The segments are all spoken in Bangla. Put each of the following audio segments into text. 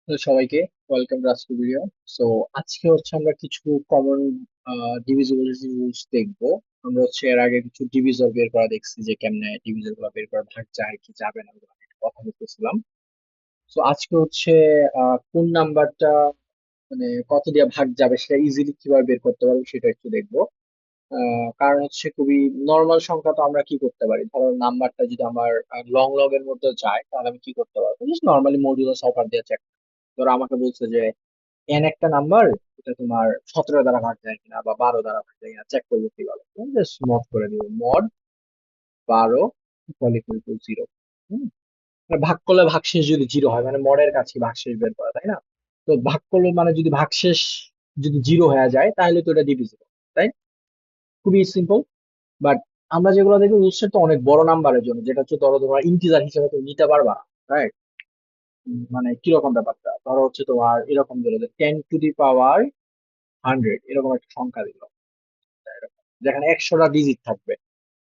তো সবাইকে ওয়েলকাম রাস্টু ভিডিও। সো আজকে হচ্ছে আমরা কিছু কমন ডিভিজিবিলিটি রুলস দেখবো। আমরা হচ্ছে এর আগে কিছু ডিভিজর বের করা দেখছি যে কেমনে ডিভিজর গুলো বের করা ভাগ যায় কি যাবে না ওগুলো নিয়ে কথা বলতেছিলাম। সো আজকে হচ্ছে কোন নাম্বারটা মানে কত দিয়ে ভাগ যাবে সেটা ইজিলি কিভাবে বের করতে পারবো সেটা একটু দেখবো। কারণ হচ্ছে খুবই নর্মাল সংখ্যা তো আমরা কি করতে পারি, ধরো নাম্বারটা যদি আমার লং লগ এর মধ্যে যায় তাহলে আমি কি করতে পারবো, জাস্ট নর্মালি মডুলাস অপার দিয়ে চেক। ধরো আমাকে বলছে যে এন একটা নাম্বার, এটা তোমার 17 দ্বারা ভাগ যায় কিনা বা 12 দ্বারা ভাগ যায় কিনা চেক করবো কিভাবে, জাস্ট মড করে দিব, মড 12 ইকুয়াল ইকুয়াল টু 0। ভাগ করলে ভাগশেষ যদি জিরো হয় মানে মডের কাছে ভাগশেষ বের করা, তাই না? তো ভাগ করলে মানে যদি ভাগশেষ যদি জিরো হয়ে যায় তাহলে তো এটা ডিভিজিবল, তাই? খুবই সিম্পল। বাট আমরা যেগুলো দেখি উৎসের তো অনেক বড় নাম্বারের জন্য, যেটা হচ্ছে ধরো তোমার ইন্টিজার হিসেবে তুমি নিতে পারবা, রাইট? মানে কিরকম ব্যাপারটা, ধরো হচ্ছে তোমার এরকম দিল যে 10 টু দি পাওয়ার 100, এরকম একটা সংখ্যা দিল যেখানে 100টা ডিজিট থাকবে।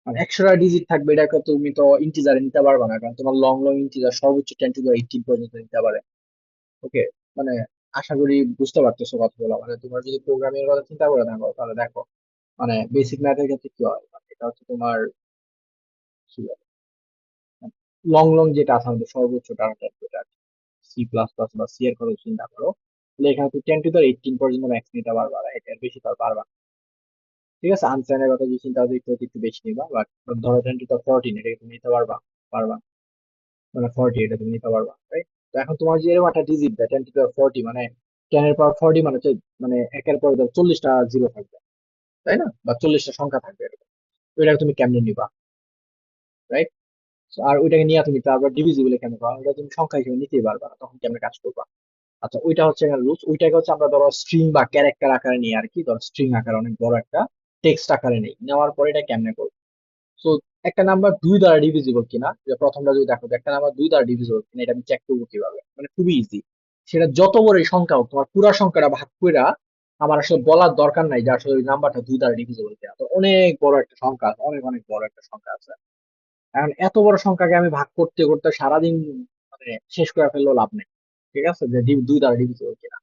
মানে 100টা ডিজিট থাকবে, এটাকে তুমি তো ইন্টিজারে নিতে পারবে না, কারণ তোমার লং লং ইন্টিজার সর্বোচ্চ 10 টু দি 18 পর্যন্ত নিতে পারে। ওকে, মানে আশা করি বুঝতে পারতেছো কথাগুলো। মানে তোমার যদি প্রোগ্রামিং এর কথা চিন্তা করে থাকো তাহলে দেখো, মানে বেসিক ম্যাথের ক্ষেত্রে কি হয়, মানে এটা হচ্ছে তোমার কি লং লং যেটা আছে আমাদের সর্বোচ্চ ডাটা টাইপ, যেটা সি প্লাস প্লাস বা সি এর কথা চিন্তা করো, তাহলে এখানে তুমি 10 টু দি 18 পর্যন্ত ম্যাক্স নিতে পারবা, right? এর বেশি তো আর পারবা না। ঠিক আছে, আনসাইনের কথা যদি চিন্তা করো একটু একটু বেশি নিবা, বাট ধরো 10 টু দি 14 এটা তুমি নিতে পারবা, পারবা না। মানে 40 এটা তুমি নিতে পারবা, রাইট? তো এখন তোমার যে এরকম একটা ডিজিট দেয় 10 টু দি 40, মানে 10 এর পাওয়ার 40, মানে হচ্ছে মানে একের পরে ধর 40টা জিরো থাকবে, তাই না? বা 40টা সংখ্যা থাকবে এরকম। তো এটা তুমি কেমনে নিবা, রাইট? আর ওইটাকে নিয়ে তুমি তারপর ডিভিজিবল কেন পাবা, ওটা তুমি সংখ্যা হিসেবে নিতেই পারবা না, তখন কেমনে কাজ করবা? আচ্ছা, ওইটা হচ্ছে এখানে রুলস। ওইটাকে হচ্ছে আমরা ধরো স্ট্রিং বা ক্যারেক্টার আকারে নিই আর কি, ধরো স্ট্রিং আকারে অনেক বড় একটা টেক্সট আকারে নেই, নেওয়ার পরে এটা কেমনে করবো। সো একটা নাম্বার 2 দ্বারা ডিভিজিবল কিনা, যে প্রথমটা যদি দেখো যে একটা নাম্বার 2 দ্বারা ডিভিজিবল কিনা, এটা আমি চেক করবো কিভাবে, মানে খুবই ইজি। সেটা যত বড়ই সংখ্যা হোক, তোমার পুরা সংখ্যাটা ভাগ কইরা আমার আসলে বলার দরকার নাই যে আসলে ওই নাম্বারটা 2 দ্বারা ডিভিজিবল কিনা। তো অনেক বড় একটা সংখ্যা আছে, অনেক অনেক বড় একটা সংখ্যা আছে। এখন এত বড় সংখ্যাকে আমি ভাগ করতে করতে সারাদিন মানে শেষ করে ফেললেও লাভ নেই। ঠিক আছে, যে 2 দ্বারা ডিভিজিবল কিনা।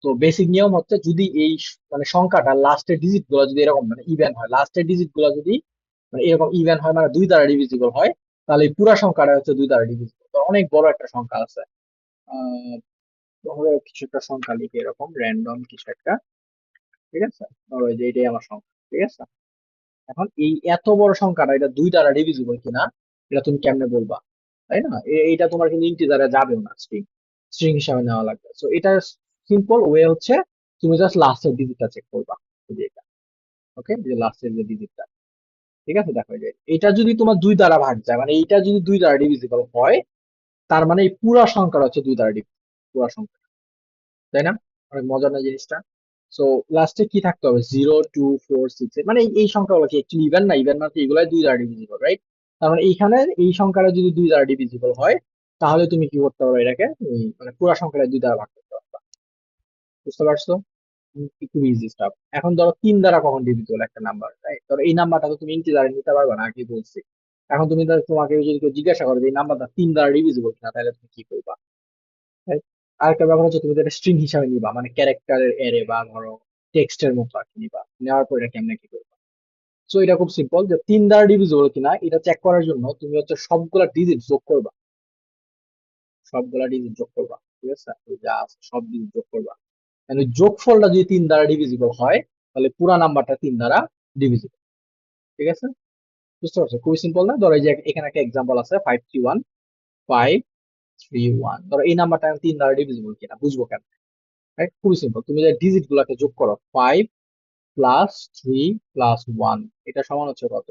তো বেসিক নিয়ম হচ্ছে যদি এই মানে সংখ্যাটা লাস্টের ডিজিট গুলো যদি এরকম মানে ইভেন হয়, লাস্টের ডিজিট গুলো যদি মানে এরকম ইভেন হয়, মানে 2 দ্বারা ডিভিজিবল হয়, তাহলে এই পুরা সংখ্যাটা হচ্ছে 2 দ্বারা ডিভিজিবল। তো অনেক বড় একটা সংখ্যা আছে। আহ ধরো কিছু একটা সংখ্যা লিখে এরকম র্যান্ডম কিছু একটা, ঠিক আছে? ধরো এই যে এটাই আমার সংখ্যা, ঠিক আছে? এখন এই এত বড় সংখ্যাটা এটা 2 দ্বারা ডিভিজিবল কিনা, এটা তুমি কেমনে বলবা, তাই না? এইটা তোমার কিন্তু ইন্টিজারে যাবেও না, স্ট্রিং স্ট্রিং হিসাবে নেওয়া লাগবে। তো এটা সিম্পল ওয়ে হচ্ছে তুমি জাস্ট লাস্টের ডিজিটটা চেক করবা, এই যে এটা। ওকে, যে লাস্টের যে ডিজিটটা, ঠিক আছে? দেখো এই যে এটা যদি তোমার 2 দ্বারা ভাগ যায়, মানে এইটা যদি 2 দ্বারা ডিভিজিবল হয়, তার মানে এই পুরা সংখ্যাটা হচ্ছে 2 দ্বারা ডিভিজিবল, পুরা সংখ্যা, তাই না? অনেক মজার না জিনিসটা? সো লাস্টে কি থাকতে হবে, 0 2 4 6, মানে এই সংখ্যাগুলো কি একচুয়ালি ইভেন না? ইভেন মানে এগুলাই 2 দ্বারা ডিভিজিবল, রাইট? তার মানে এইখানে এই সংখ্যাটা যদি 2 দ্বারা ডিভিজিবল হয়, তাহলে তুমি কি করতে পারো, এটাকে মানে পুরা সংখ্যাটা 2 দ্বারা ভাগ করতে পারবা। বুঝতে পারছো? খুব ইজি স্টাফ। এখন ধরো 3 দ্বারা কখন ডিভিজিবল একটা নাম্বার, রাইট? ধরো এই নাম্বারটা তো তুমি ইন্টিজারে নিতে পারবে না, আগে বলছি। এখন তুমি তোমাকে যদি কেউ জিজ্ঞাসা করে যে এই নাম্বারটা 3 দ্বারা ডিভিজিবল কিনা, তাহলে তুমি কি করবা, right? আরেকটা ব্যাপার হচ্ছে তুমি যেটা স্ট্রিং হিসাবে নিবা, মানে ক্যারেক্টারের এরে বা ধরো টেক্সটের মতো আর কি নিবা, নেওয়ার পর এটা কেমনে কি করবা। সো এটা খুব সিম্পল, যে 3 দ্বারা ডিভিজিবল কিনা এটা চেক করার জন্য তুমি হচ্ছে সবগুলা ডিজিট যোগ করবা, সবগুলা ডিজিট যোগ করবা, ঠিক আছে? ওই যা আছে সব ডিজিট যোগ করবা। মানে যোগফলটা যদি 3 দ্বারা ডিভিজিবল হয়, তাহলে পুরা নাম্বারটা 3 দ্বারা ডিভিজিবল, ঠিক আছে? বুঝতে পারছো? খুবই সিম্পল না? ধরো এই যে এখানে একটা এক্সাম্পল আছে 531 531, ধরো এই নাম্বারটা আমি 3 দ্বারা ডিভিজিবল কিনা বুঝবো কেন? রাইট? খুবই সিম্পল, তুমি যে ডিজিট গুলাকে যোগ করো, 5 প্লাস 3 প্লাস 1, এটা সমান হচ্ছে কত?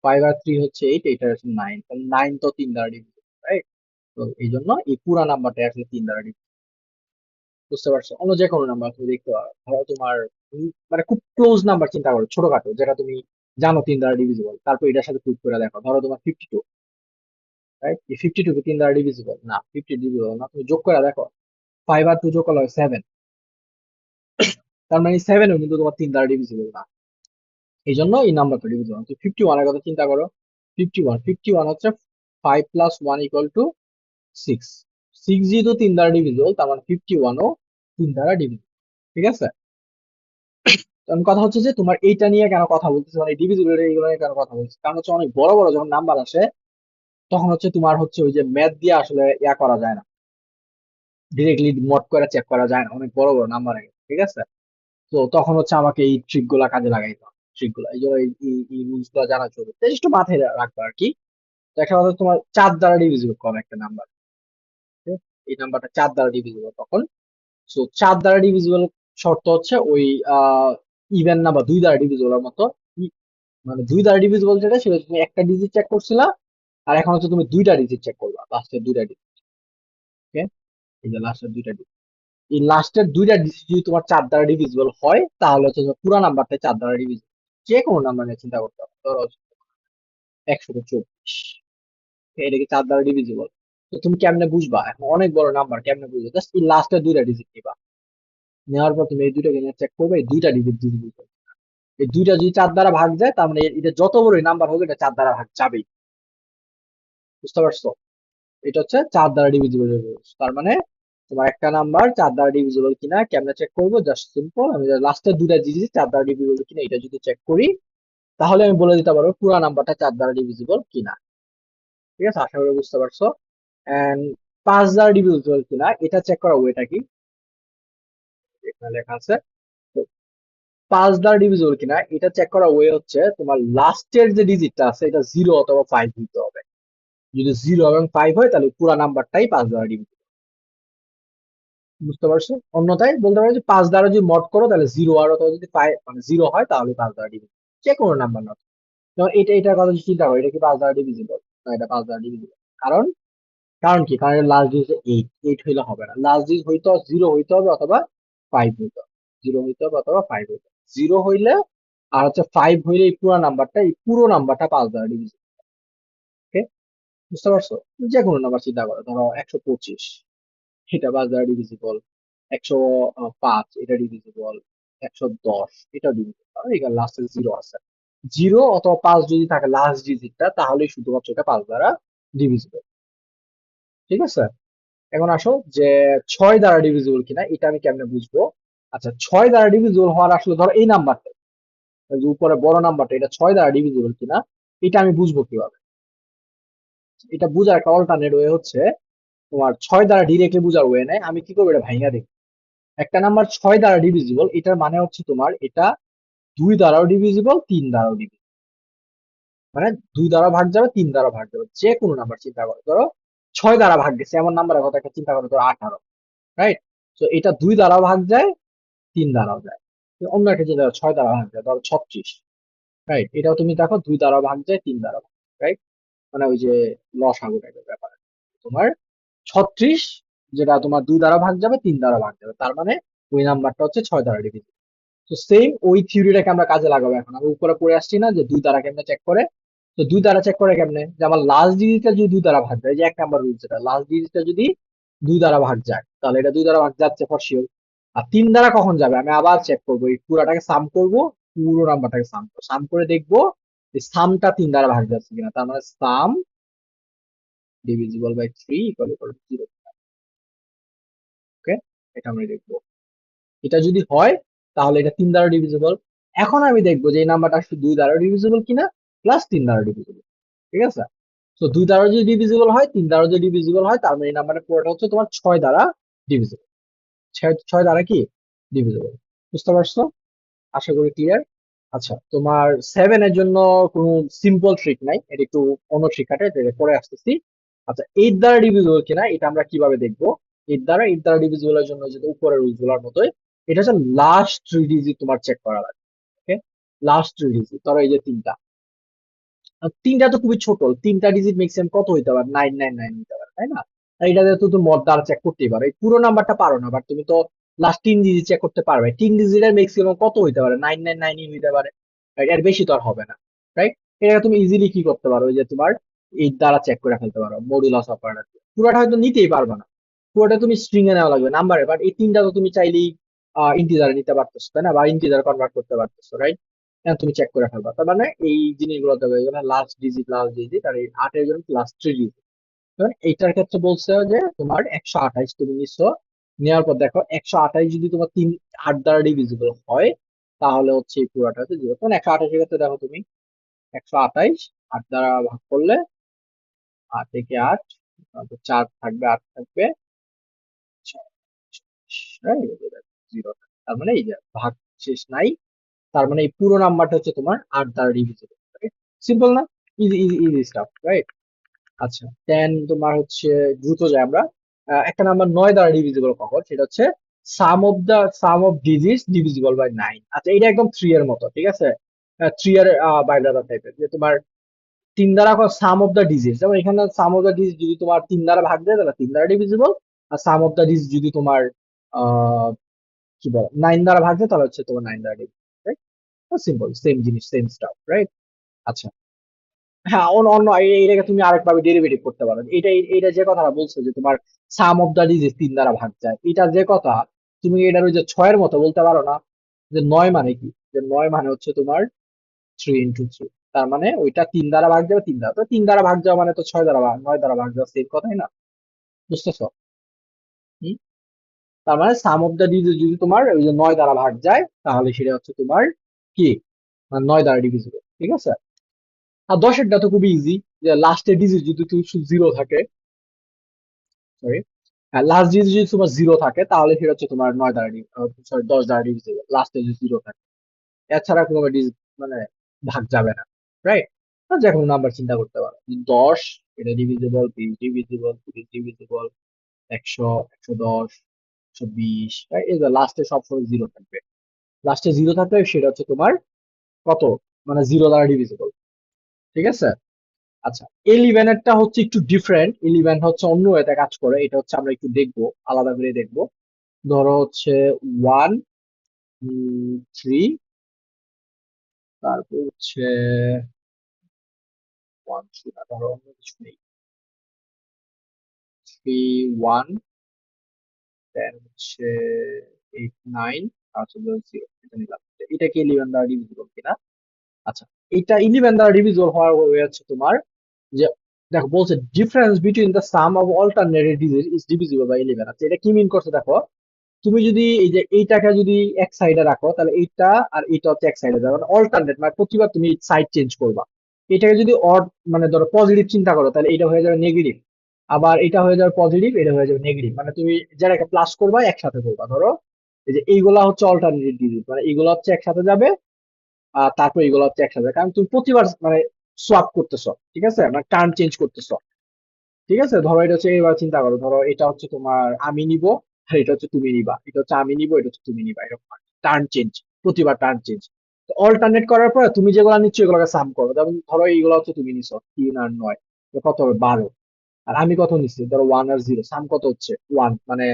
5 আর 3 হচ্ছে 8, এটা হচ্ছে 9, তাহলে 9 তো 3 দ্বারা ডিভিজিবল, রাইট? তো এই জন্য এই পুরা নাম্বারটা আসলে 3 দ্বারা ডিভিজিবল। বুঝতে পারছো? অন্য যে কোনো নাম্বার তুমি দেখতে পারো, ধরো তোমার মানে খুব ক্লোজ নাম্বার চিন্তা করো, ছোটখাটো, যেটা তুমি জানো 3 দ্বারা ডিভিজিবল, তারপর এটার সাথে প্রুভ করে দেখো। ধরো তোমার 52, রাইট? এই 52 কে 3 দ্বারা ডিভিজিবল না, 50 ডিভিজিবল না, তুমি যোগ করে দেখো, 5 আর 2 যোগ করলে হয় 7, তার মানে 7ও কিন্তু তোমার 3 দ্বারা ডিভিজিবল না। এই জন্য এই নাম্বারটা ডিভিজিবল। তো 51 এর কথা চিন্তা করো, 51 হচ্ছে 5 প্লাস 1 ইকুয়াল টু 6, সিক্স যেহেতু তিন দ্বারা ডিভিজিবল, তার মানে 51ও তিন দ্বারা ডিভিজিবল। ঠিক আছে? কারণ কথা হচ্ছে যে তোমার এইটা নিয়ে কেন কথা বলতেছে, মানে ডিভিজিবল এইগুলো নিয়ে কেন কথা বলছে, কারণ হচ্ছে অনেক বড় বড় যখন নাম্বার আসে তখন হচ্ছে তোমার হচ্ছে ওই যে ম্যাথ দিয়ে আসলে ইয়া করা যায় না, ডিরেক্টলি মড করে চেক করা যায় না অনেক বড় বড় নাম্বার। ঠিক আছে? তো তখন হচ্ছে আমাকে এই ট্রিক গুলা কাজে লাগাইতে হবে, ট্রিক গুলা এই জন্য এই রুলস গুলা জানা জরুরি, তো একটু মাথায় রাখবো আর কি। তো একটা কথা, তোমার চার দ্বারা ডিভিজিবল কম একটা নাম্বার, এই নাম্বারটা চার দ্বারা ডিভিজিবল তখন। সো চার দ্বারা ডিভিজিবল শর্ত হচ্ছে ওই ইভেন না বা দুই দ্বারা ডিভিজিবলের মতো। ই- মানে দুই দ্বারা ডিভিজিবল যেটা, সেটা তুমি একটা ডিজিট চেক করছিলা, আর এখন হচ্ছে তুমি দুইটা ডিজিট চেক করবা, লাস্টের দুইটা ডিজিট। ওকে, এই যে লাস্টের দুইটা digit। এই লাস্টের দুইটা ডিজিট যদি তোমার চার দ্বারা ডিভিজিবল হয়, তাহলে হচ্ছে তোমার পুরো নাম্বারটা চার দ্বারা ডিভিজিবল। যে কোনো নাম্বার নিয়ে চিন্তা করতে হবে, ধরো 124, এটা কি চার দ্বারা ডিভিজিবল? তো তুমি কেমনে বুঝবা, এখন অনেক বড় নাম্বার কেমনে বুঝবে, জাস্ট এই লাস্টের দুইটা ডিজিট নিবা, নেওয়ার পর তুমি এই দুইটাকে নিয়ে চেক করবে, এই দুইটা ডিজিট ডিভিজিবল। এই দুইটা যদি চার দ্বারা ভাগ যায়, তার মানে এটা যত বড় নাম্বার হোক এটা চার দ্বারা ভাগ যাবেই। বুঝতে পারছো? এটা হচ্ছে চার দ্বারা ডিভিজিবল। তার মানে তোমার একটা নাম্বার চার দ্বারা ডিভিজিবল কিনা কেমনে চেক করবো, জাস্ট সিম্পল, আমি লাস্টের দুইটা ডিজিট চার দ্বারা ডিভিজিবল কিনা এটা যদি চেক করি, তাহলে আমি বলে দিতে পারবো পুরো নাম্বারটা চার দ্বারা ডিভিজিবল কিনা। ঠিক আছে? আশা করি বুঝতে পারছো। এন্ড পাঁচ দ্বারা ডিভিজিবল কিনা এটা চেক করা ওয়েটা কি, এখানে লেখা আছে। তো পাঁচ দ্বারা ডিভিজিবল কিনা এটা চেক করা ওয়ে হচ্ছে তোমার লাস্টের যে ডিজিটটা আছে এটা জিরো অথবা ফাইভ হইতে হবে। যদি জিরো এবং ফাইভ হয় তাহলে পুরো নাম্বারটাই পাঁচ দ্বারা ডিভিজিবল। বুঝতে পারছো? অন্যথায় বলতে পারো যে পাঁচ দ্বারা যদি মড করো তাহলে জিরো, আর অথবা যদি ফাইভ মানে জিরো হয় তাহলে পাঁচ দ্বারা ডিভিজিবল, যে কোনো নাম্বার না। যেমন এটার কথা যদি চিন্তা করো, এটা কি পাঁচ দ্বারা ডিভিজিবল? না, এটা পাঁচ দ্বারা ডিভিজিবল। কারণ কারণ কি, কারণ লাস্ট ডিজিট এইট, এইট হইলে হবে না, লাস্ট ডিজিট হইতে জিরো হইতে হবে অথবা ফাইভ হইতে হবে, জিরো হইতে হবে অথবা ফাইভ হইতে হবে। জিরো হইলে আর হচ্ছে ফাইভ হইলে এই পুরো নাম্বারটা, এই পুরো নাম্বারটা পাঁচ দ্বারা ডিভিজিবল। ওকে, বুঝতে পারছো? যে কোনো নাম্বার চিন্তা করো, ধরো 125, এটা পাঁচ দ্বারা ডিভিজিবল। 105 এটা ডিভিজিবল। 110 এটা ডিভিজিবল, এখানে লাস্টে জিরো আছে। জিরো অথবা পাঁচ যদি থাকে লাস্ট ডিজিটটা, তাহলে শুধুমাত্র এটা পাঁচ দ্বারা ডিভিজিবল। ঠিক আছে? এখন আসো যে ছয় দ্বারা ডিভিজিবল কিনা এটা আমি কেমনে বুঝবো। আচ্ছা, ছয় দ্বারা ডিভিজিবল হওয়ার আসলে ধরো এই নাম্বারটা, ওই যে উপরে বড় নাম্বারটা, এটা ছয় দ্বারা ডিভিজিবল কিনা এটা আমি বুঝবো কিভাবে? এটা বুঝার একটা অল্টারনেট ওয়ে হচ্ছে, তোমার ছয় দ্বারা ডিরেক্টলি বুঝার ওয়ে নেই, আমি কি করবো, এটা ভাঙা দেখবো। একটা নাম্বার ছয় দ্বারা ডিভিজিবল, এটার মানে হচ্ছে তোমার এটা দুই দ্বারাও ডিভিজিবল, তিন দ্বারাও ডিভিজিবল। মানে দুই দ্বারা ভাগ যাবে, তিন দ্বারা ভাগ যাবে, যে কোনো নাম্বার চিন্তা করো, ধরো ছয় দ্বারা ভাগ গেছে এমন নাম্বারের কথা একটা চিন্তা করো, ধরো 18, রাইট? তো এটা দুই দ্বারাও ভাগ যায়, তিন দ্বারাও যায়। অন্য একটা চিন্তা করো, ছয় দ্বারা ভাগ যায়, ধরো 36, রাইট? এটাও তুমি দেখো দুই দ্বারা ভাগ যায়, তিন দ্বারা, রাইট? মানে ওই যে লসাগু টাইপের ব্যাপার। তোমার 36, যেটা তোমার দুই দ্বারা ভাগ যাবে, তিন দ্বারা ভাগ যাবে, তার মানে ওই নাম্বারটা হচ্ছে ছয় দ্বারা ডিভিজিবল। তো সেম ওই থিওরিটাকে আমরা কাজে লাগাবো। এখন আমি উপরে পড়ে আসছি না যে দুই দ্বারা কেমনে চেক করে। তো দুই দ্বারা চেক করে কেমনে, যে আমার লাস্ট ডিজিটটা যদি দুই দ্বারা ভাগ যায়, এই যে এক নাম্বার রুল, যেটা লাস্ট ডিজিটটা যদি দুই দ্বারা ভাগ যায় তাহলে এটা দুই দ্বারা ভাগ যাচ্ছে ফর শিওর। আর তিন দ্বারা কখন যাবে আমি আবার চেক করবো, এই পুরাটাকে সাম করবো, পুরো নাম্বারটাকে সাম করবো, সাম করে দেখবো যে সামটা তিন দ্বারা ভাগ যাচ্ছে কিনা, তার মানে sum divisible by three equal equal zero. Okay, এটা আমরা দেখবো। এটা যদি হয় তাহলে এটা তিন দ্বারা ডিভিজিবল। এখন আমি দেখবো যে এই নাম্বারটা আসলে দুই দ্বারা ডিভিজিবল কিনা, প্লাস তিন দ্বারা ডিভিজিবল। ঠিক আছে? তো দুই দ্বারা যদি ডিভিজিবল হয়, তিন দ্বারা যদি ডিভিজিবল হয়, তার মানে এই নাম্বারটা পুরোটা হচ্ছে তোমার ছয় দ্বারা ডিভিজিবল। ছয় দ্বারা কি ডিভিজিবল। বুঝতে পারছো? আশা করি ক্লিয়ার। আচ্ছা, তোমার সেভেন এর জন্য কোনো সিম্পল ট্রিক নাই, এটা একটু অন্য ট্রিক আছে, এটা পরে আসতেছি। আচ্ছা, এইট দ্বারা ডিভিজিবল কিনা এটা আমরা কিভাবে দেখবো? এইট দ্বারা ডিভিজিবল এর জন্য যেটা উপরের রুলস গুলোর মতোই, এটা হচ্ছে লাস্ট থ্রি ডিজিট তোমার চেক করা লাগবে। ওকে, লাস্ট থ্রি ডিজিট, ধরো এই যে তিনটা, আর তিনটা তো খুবই ছোট, তিনটা ডিজিট ম্যাক্সিমাম কত হইতে পারে, 999 হইতে পারে, তাই না? আর এটাতে তো তুমি মদ দ্বারা চেক করতেই পারো, এই পুরো নাম্বারটা পারো না, বাট তুমি তো লাস্ট তিন ডিজিট চেক করতে পারবে। তিন ডিজিটের ম্যাক্সিমাম কত হইতে পারে, 999 হইতে পারে, right? এর বেশি তো আর হবে না, রাইট? এটা তুমি ইজিলি কি করতে পারো, ওই যে তোমার এই দ্বারা চেক করে ফেলতে পারো, মডুলাস অপারেটর। পুরোটা হয়তো নিতেই পারবে না, পুরোটা তুমি স্ট্রিং এ নেওয়া লাগবে নাম্বারে, বাট এই তিনটা তো তুমি চাইলেই ইন্টিজারে নিতে পারতেছো, তাই না? বা ইন্টিজার কনভার্ট করতে পারতেছো, রাইট? তুমি চেক করে ফেলবা, তার মানে এই জিনিসগুলো দেবে, লাস্ট ডিজিট আর এই আটের জন্য লাস্ট থ্রি ডিজিট। কারণ এইটার ক্ষেত্রে বলছে যে তোমার 128 তুমি নিছো, নেওয়ার পর দেখো 128 যদি তোমার 8 দ্বারা ডিভিজিবল হয় তাহলে হচ্ছে এই পুরাটা হচ্ছে 0। তখন 128 এর ক্ষেত্রে দেখো তুমি 128 8 দ্বারা ভাগ করলে 8 থেকে 8, তারপর 4 থাকবে, 8 থাকবে, 0। তার মানে এই যে ভাগ শেষ নাই, তার মানে এই পুরো নাম্বারটা হচ্ছে তোমার 8 দ্বারা ডিভিজিবল। সিম্পল না? Easy easy easy staff, right? আচ্ছা, দেন তোমার হচ্ছে দ্রুত যাই আমরা। একটা নাম্বার 9 দ্বারা ডিভিজিবল কখন, সেটা হচ্ছে সাম অফ ডিজিটস ডিভিজিবল বাই 9। আচ্ছা, এটা একদম 3 এর মতো, ঠিক আছে? 3 এর বাই ব্রাদার টাইপের, যে তোমার 3 দ্বারা সাম অফ দ্য ডিজিটস, যেমন এখানে সাম অফ দ্য ডিজিট যদি তোমার 3 দ্বারা ভাগ দেয় তাহলে 3 দ্বারা ডিভিজিবল। আর সাম অফ দ্য ডিজিট যদি তোমার আহ কি বলে 9 দ্বারা ভাগ দেয় তাহলে হচ্ছে তোমার 9 দ্বারা ডিভিজিবল, রাইট? সিম্পল, সেম জিনিস, সেম স্টাফ, রাইট? আচ্ছা, হ্যাঁ, অন্য অন্য এইটাকে তুমি আরেকভাবে ডেরিভেটিভ করতে পারো। এটা যে কথাটা বলছো যে তোমার সাম অফ দ্য ডিজিট 3 দ্বারা ভাগ যায়, এটা যে কথা, তুমি এটার ওই যে 6 এর মতো বলতে পারো না? যে 9 মানে কি, যে 9 মানে হচ্ছে তোমার 3 × 3, তার মানে ওইটা 3 দ্বারা ভাগ যাবে, 3 দ্বারা, তো 3 দ্বারা ভাগ যাওয়া মানে তো 6 দ্বারা 9 দ্বারা ভাগ যাওয়া, সেম কথাই না? বুঝতেছো? হুম? তার মানে সাম অফ দ্য ডিজিট যদি তোমার ওই যে 9 দ্বারা ভাগ যায় তাহলে সেটা হচ্ছে তোমার কি, 9 দ্বারা ডিভিজিবল, ঠিক আছে? আর 10 এরটা তো খুবই ইজি, যে লাস্টের ডিজিট যদি তুমি 0 থাকে, সরি, লাস্ট ডিজিট যদি তোমার 0 থাকে তাহলে সেটা হচ্ছে তোমার 9 দ্বারা, সরি, 10 দ্বারা ডিভিজিবল, লাস্টে যদি 0 থাকে। এছাড়া কোনো ডিজিট মানে ভাগ যাবে না, রাইট? যে কোনো নাম্বার চিন্তা করতে পারো, 10 এটা ডিভিজিবল, 20 ডিভিজিবল, 30 ডিভিজিবল, 100, 110, 120, এই যে লাস্টে সবসময় 0 থাকবে। লাস্টে 0 থাকবে সেটা হচ্ছে তোমার কত, মানে 0 দ্বারা ডিভিজিবল, ঠিক আছে? আচ্ছা, ইলেভেনেরটা হচ্ছে একটু ডিফারেন্ট, ইলেভেন হচ্ছে অন্য ওয়েতে কাজ করে, এটা হচ্ছে আমরা একটু দেখবো, আলাদা করে দেখবো। ধরো হচ্ছে 1, 3, তারপর হচ্ছে 1 3 না, ধরো অন্য কিছু নেই, 3 1, দেন হচ্ছে 8 9, আর হচ্ছে 0, এটা নিলাম। এটা কি ইলেভেন দ্বারা ডিভিজিবল কিনা? আচ্ছা, এটা ইলেভেন দ্বারা ডিভিজিবল হওয়ার ওয়ে হচ্ছে তোমার যে, দেখো বলছে difference between the sum of alternative digit is divisible by 11। আচ্ছা, এটা কি মিন করছে দেখো, তুমি যদি এই যে এইটাকে যদি এক সাইডে রাখো তাহলে এইটা আর এইটা হচ্ছে এক সাইডে যাবে, অল্টারনেট, মানে প্রতিবার তুমি সাইড চেঞ্জ করবা। এটাকে যদি অড মানে ধরো পজিটিভ চিন্তা করো তাহলে এটা হয়ে যাবে নেগেটিভ, আবার এটা হয়ে যাবে পজিটিভ, এটা হয়ে যাবে নেগেটিভ, মানে তুমি যারাকে প্লাস করবা একসাথে করবা। ধরো এই যে এইগুলা হচ্ছে অল্টারনেটিভ ডিজিট, মানে এইগুলো হচ্ছে একসাথে যাবে, আর তারপর এগুলো হচ্ছে একসাথে, কারণ তুমি প্রতিবার মানে সোয়াপ করতেছো, ঠিক আছে, মানে টার্ন চেঞ্জ করতেছো, ঠিক আছে? ধরো এটা হচ্ছে, এবার চিন্তা করো, ধরো এটা হচ্ছে তোমার আমি নিব, আর এটা হচ্ছে তুমি নিবা, এটা হচ্ছে আমি নিব, এটা হচ্ছে তুমি নিবা, এরকম টার্ন চেঞ্জ, প্রতিবার টার্ন চেঞ্জ। অল্টারনেট করার পরে তুমি যেগুলো নিচ্ছ এগুলোকে সাম করো, যেমন ধরো এইগুলো হচ্ছে তুমি নিছো 3 আর 9, তো কত হবে 12। আর আমি কত নিচ্ছি, ধরো 1 আর 0, সাম কত হচ্ছে 1, মানে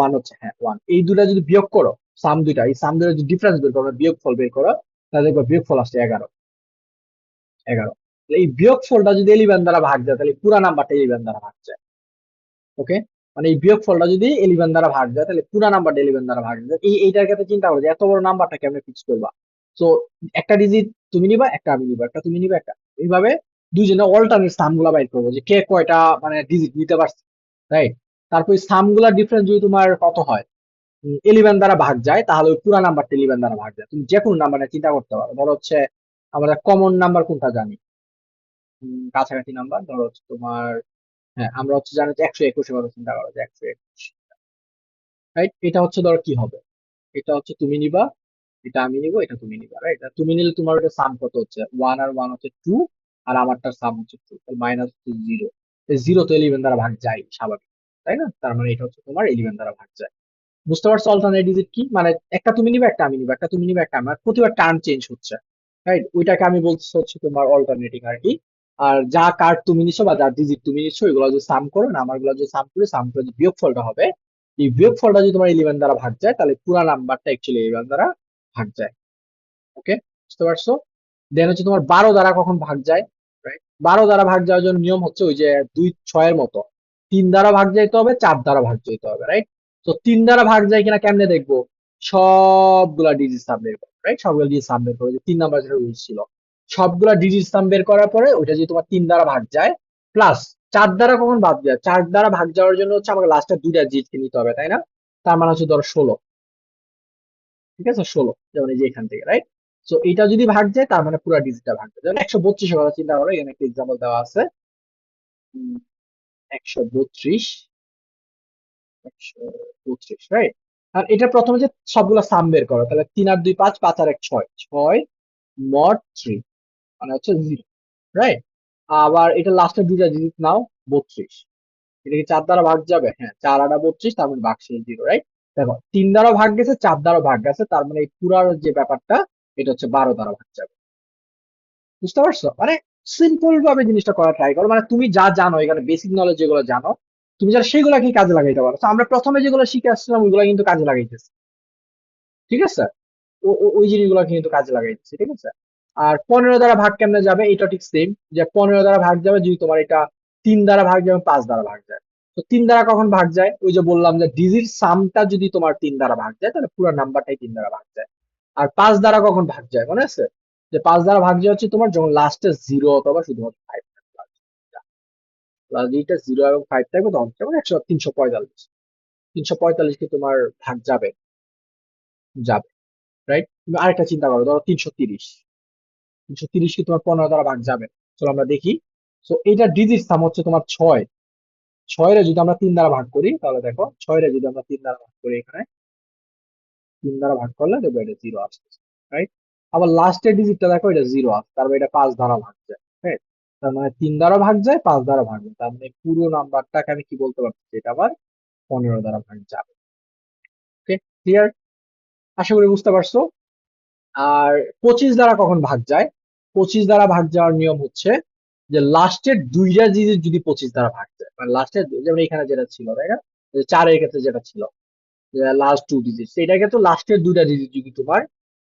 1 হচ্ছে, হ্যাঁ 1। এই দুটা যদি বিয়োগ করো, সাম দুইটা, এই সাম দুইটা যদি ডিফারেন্স বের করো, বিয়োগ ফল বের করো, তাহলে দেখবে বিয়োগ ফল আসছে 11, 11। এই বিয়োগ ফলটা যদি 11 দ্বারা ভাগ যায় তাহলে পুরা নাম্বারটা 11 দ্বারা ভাগ যায়, ওকে? মানে এই বিয়োগ ফলটা যদি 11 দ্বারা ভাগ যায় তাহলে পুরা নাম্বারটা 11 দ্বারা ভাগ যায়। এইটার ক্ষেত্রে চিন্তা করো যে এত বড় নাম্বারটা কেমনে ফিক্স করবা। তো একটা ডিজিট তুমি নিবা, একটা আমি নিবা, একটা তুমি নিবা, একটা, এইভাবে দুইজনে অল্টারনেট সাম গুলা বাইর করবো যে কে কয়টা মানে ডিজিট নিতে পারছে, রাইট? তারপর সাম গুলা ডিফারেন্স যদি তোমার কত হয়, 11 দ্বারা ভাগ যায়, তাহলে ওই পুরা নাম্বারটা 11 দ্বারা ভাগ যায়। তুমি যে কোনো নাম্বার চিন্তা করতে পারো, ধরো হচ্ছে আমরা কমন নাম্বার কোনটা জানি, কাছাকাছি নাম্বার, ধরো হচ্ছে তোমার, হ্যাঁ আমরা হচ্ছে জানি যে 121 এর কথা চিন্তা করো, যে 121, রাইট? এটা হচ্ছে ধরো কি হবে, এটা হচ্ছে তুমি নিবা, এটা আমি নিবো, এটা তুমি নিবা, রাইট? তুমি নিলে তোমার ওটা সাম কত হচ্ছে, 1 আর 1 হচ্ছে 2, আর আমারটার সাম হচ্ছে 2, মাইনাস হচ্ছে 0। 0 তো 11 দ্বারা ভাগ যায় স্বাভাবিক, তাই না? তার মানে এটা হচ্ছে তোমার 11 দ্বারা ভাগ যায়। বুঝতে পারছো অল্টারনেট ডিজিট কি, মানে একটা তুমি নিবে, একটা আমি নিবো, একটা তুমি নিবে, একটা আমার, প্রতিবার টার্ন চেঞ্জ হচ্ছে, রাইট? ওইটাকে আমি বলছি হচ্ছে তোমার অল্টারনেটিং আর কি। আর যা কার্ড তুমি নিছো বা যা ডিজিট তুমি নিচ্ছ ওইগুলো যদি সাম করো না, আমার গুলো যদি সাম করে যে বিয়োগ ফলটা হবে, এই বিয়োগ ফলটা যদি তোমার 11 দ্বারা ভাগ যায় তাহলে পুরো নাম্বারটা অ্যাকচুয়ালি 11 দ্বারা ভাগ যায়, ওকে? বুঝতে পারছো? দেন হচ্ছে তোমার 12 দ্বারা কখন ভাগ যায়, রাইট? 12 দ্বারা ভাগ যাওয়ার জন্য নিয়ম হচ্ছে ওই যে 2 6 এর মতো, 3 দ্বারা ভাগ যাইতে হবে, 4 দ্বারা ভাগ যাইতে হবে, রাইট? তো 3 দ্বারা ভাগ যায় কিনা কেমনে দেখবো, সবগুলা ডিজিট সাম বের করো, রাইট? সবগুলা ডিজিট সাম বের করো, যে 3 নাম্বার যেটা রুলস ছিল, সবগুলা ডিজিট সাম বের করার পরে ওইটা যদি তোমার 3 দ্বারা ভাগ যায় প্লাস চার দ্বারা কখন ভাগ যায়? চার দ্বারা ভাগ যাওয়ার জন্য হচ্ছে আমাকে লাস্টের দুইটা ডিজিট নিতে হবে, তাই না? তার মানে হচ্ছে ধরো 16। ঠিক আছে, 16, যেমন এই যে এখান থেকে, রাইট? সো এটা যদি ভাগ যায় তার মানে পুরো ডিজিটটা ভাগ যায়। যেমন 132 এর কথা চিন্তা করো, এখানে একটা এক্সাম্পল দেওয়া আছে। 132, 132, রাইট? আর এটা প্রথমে যে সবগুলা সাম বের করো, তাহলে 3 আর 2 5, 5 আর 1 6, 6 মড 3 মানে হচ্ছে 0, রাইট? আবার এটা লাস্টের দুইটা ডিজিট নাও, 32। এটা কি 4 দ্বারা ভাগ যাবে? হ্যাঁ, 4 আর 32, তার মানে ভাগশেষ 0, রাইট? দেখো 3 দ্বারা ভাগ গেছে, 4 দ্বারা ভাগ গেছে, তার মানে এই পুরার যে ব্যাপারটা, এটা হচ্ছে 12 দ্বারা ভাগ যাবে। বুঝতে পারছো? মানে সিম্পল ভাবে জিনিসটা করা ট্রাই করো, মানে তুমি যা জানো এখানে বেসিক নলেজ যেগুলো জানো, তুমি যারা সেগুলা কি কাজে লাগাইতে পারো। তো আমরা প্রথমে যেগুলো শিখে আসছিলাম ওইগুলো কিন্তু কাজে লাগাইতেছি। ঠিক আছে? ওই জিনিসগুলো কিন্তু কাজে লাগাইতেছি। ঠিক আছে? আর 15 দ্বারা ভাগ কেমনে যাবে, এটা ঠিক সেম, যে 15 দ্বারা ভাগ যাবে যদি তোমার এটা 3 দ্বারা ভাগ যায় এবং 5 দ্বারা ভাগ যায়। তো 3 দ্বারা কখন ভাগ যায়? ওই যে বললাম যে ডিজিট সামটা যদি তোমার 3 দ্বারা ভাগ যায় তাহলে পুরো নাম্বারটাই 3 দ্বারা ভাগ যায়। আর 5 দ্বারা কখন ভাগ যায় মনে আছে? যে 5 দ্বারা ভাগ যায় হচ্ছে তোমার যখন লাস্টে 0 অথবা শুধুমাত্র 5 থাকবে। যেটা 0 এবং 5 থাকবে তখন যেমন 345, 345 কি তোমার ভাগ যাবে? যাবে, রাইট? তুমি আরেকটা চিন্তা করো, ধরো 330, 330 কি তোমার 15 দ্বারা ভাগ যাবে? চলো আমরা দেখি। তো এটা ডিজিট সাম হচ্ছে তোমার 6। 6 রে যদি আমরা 3 দ্বারা ভাগ করি তাহলে দেখো, 6 রে যদি আমরা 3 দ্বারা ভাগ করি, এখানে 3 দ্বারা ভাগ করলে দেখো এটা 0 আসছে, রাইট? আবার লাস্টের ডিজিটটা দেখো, এটা 0 আসছে, তার মানে এটা 5 দ্বারা ভাগ যায়, রাইট? তার মানে 3 দ্বারা ভাগ যায়, 5 দ্বারা ভাগ যায়, তার মানে পুরো নাম্বারটাকে আমি কি বলতে পারছি, এটা আবার 15 দ্বারা ভাগ যাবে। ওকে, ক্লিয়ার? আশা করি বুঝতে পারছো। আর 25 দ্বারা কখন ভাগ যায়? 25 দ্বারা ভাগ যাওয়ার নিয়ম হচ্ছে যে লাস্টের দুইটা ডিজিট যদি 25 দ্বারা ভাগ যায়, মানে লাস্টের, যেমন এখানে যেটা ছিল, তাই না? যে 4 এর ক্ষেত্রে যেটা ছিল, লাস্ট টু ডিজিট, সেটা কিন্তু লাস্টের দুইটা ডিজিট যদি তোমার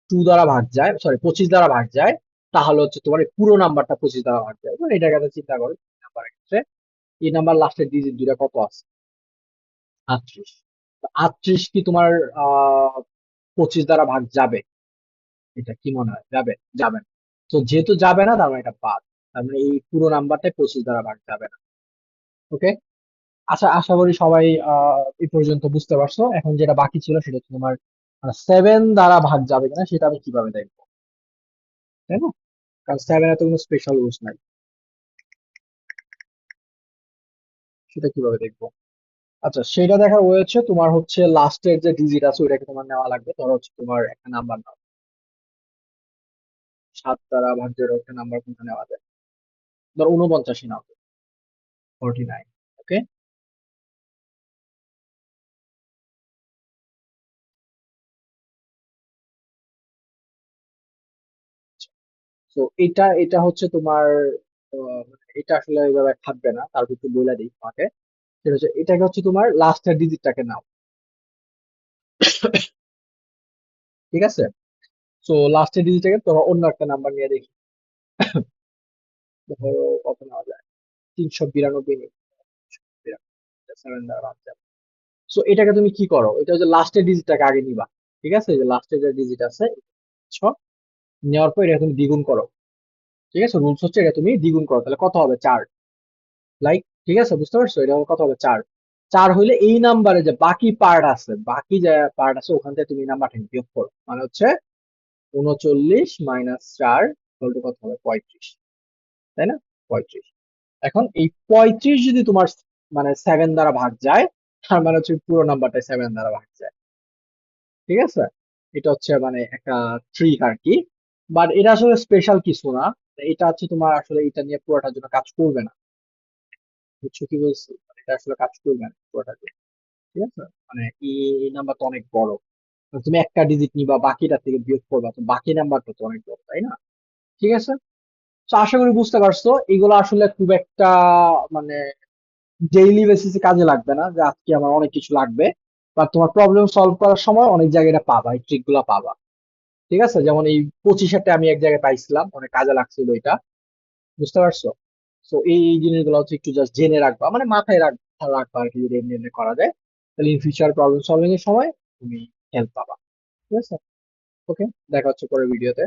2 দ্বারা ভাগ যায়, সরি 25 দ্বারা ভাগ যায়, তাহলে হচ্ছে তোমার এই পুরো নাম্বারটা 25 দ্বারা ভাগ যায়। মানে এটার কথা চিন্তা করো, নাম্বারের ক্ষেত্রে এই নাম্বার লাস্টের ডিজিট দুইটা কত আছে? 38। 38 কি তোমার আহ 25 দ্বারা ভাগ যাবে? এটা কি মনে হয় যাবে? যাবে না। তো যেহেতু যাবে না, তার মানে এটা বাদ। তার মানে এই পুরো নাম্বারটাই 25 দ্বারা ভাগ যাবে না। ওকে, আচ্ছা, আশা করি সবাই এই পর্যন্ত বুঝতে পারছো। এখন যেটা বাকি ছিল সেটা হচ্ছে তোমার 7 দ্বারা ভাগ যাবে কিনা সেটা আমি কিভাবে দেখবো, তাই না? কারণ 7 এ তো কোনো স্পেশাল রুলস নাই, সেটা কিভাবে দেখবো? আচ্ছা, সেটা দেখার ওয়ে হচ্ছে তোমার হচ্ছে লাস্টের যে ডিজিট আছে ওইটাকে তোমার নেওয়া লাগবে। ধরো হচ্ছে তোমার একটা নাম্বার নাও, 7 দ্বারা ভাগ করে একটা নাম্বার কোনটা নেওয়া যায়? ধরো 49 নাও, 49। ওকে, তো এটা হচ্ছে তোমার এটা আসলে ওইভাবে থাকবে না, তার একটু বলে দিই তোমাকে। সেটা হচ্ছে এটাকে হচ্ছে তোমার লাস্টের ডিজিটটাকে নাও। ঠিক আছে? তো লাস্টের ডিজিটটাকে তোমার অন্য একটা নাম্বার নিয়ে দেখি। ধরো কত নেওয়া যায়? 392 নিই। 7 দ্বারা ভাগ যাবে। সো এটাকে তুমি কি করো, এটা হচ্ছে লাস্টের ডিজিটটাকে আগে নিবা। ঠিক আছে? যে লাস্টের যে ডিজিট আছে, ছ, নেওয়ার পর এটা তুমি দ্বিগুণ করো। ঠিক আছে? রুলস হচ্ছে এটা তুমি দ্বিগুণ করো, তাহলে কত হবে? 4। লাইক, ঠিক আছে, বুঝতে পারছো? এটা হবে কত হবে? 4। 4 হইলে এই নাম্বারে যে বাকি পার্ট আছে, বাকি যে পার্ট আছে ওখান থেকে তুমি নাম্বারটাকে বিয়োগ করো, মানে হচ্ছে 39 মাইনাস 4 কত হবে? 35, তাই না? 35। এখন এই 35 যদি তোমার মানে 7 দ্বারা ভাগ যায়, তার মানে হচ্ছে পুরো নাম্বারটা 7 দ্বারা ভাগ যায়। ঠিক আছে? এটা হচ্ছে মানে একটা ট্রিক আর কি। বাট এটা আসলে স্পেশাল কিছু না। এটা হচ্ছে তোমার আসলে এটা নিয়ে পুরোটার জন্য কাজ করবে না। বুঝছো কি বলছি? মানে এটা আসলে কাজ করবে না পুরোটার জন্য। ঠিক আছে? মানে এই নাম্বার তো অনেক বড়। তুমি একটা ডিজিট নিবা, বাকিটা থেকে বিয়োগ করবা, তো বাকি নাম্বারটা তো অনেক বড়, তাই না? ঠিক আছে? তো আশা করি বুঝতে পারছো। এগুলো আসলে খুব একটা মানে ডেইলি বেসিসে কাজে লাগবে না যে আজকে আমার অনেক কিছু লাগবে, বা তোমার প্রবলেম সলভ করার সময় অনেক জায়গায় এটা পাবা, এই ট্রিক গুলা পাবা। ঠিক আছে? যেমন এই 25 আমি এক জায়গায় পাইছিলাম, অনেক কাজে লাগছিল এটা। বুঝতে পারছো? তো এই জিনিসগুলো হচ্ছে একটু জাস্ট জেনে রাখবা, মানে মাথায় রাখবা আর কি, যদি এমনি এমনি করা যায় তাহলে ইন ফিউচার প্রবলেম সলভিং এর সময় তুমি হেল্প পাবা। ঠিক আছে? ওকে, দেখা হচ্ছে পরের ভিডিওতে।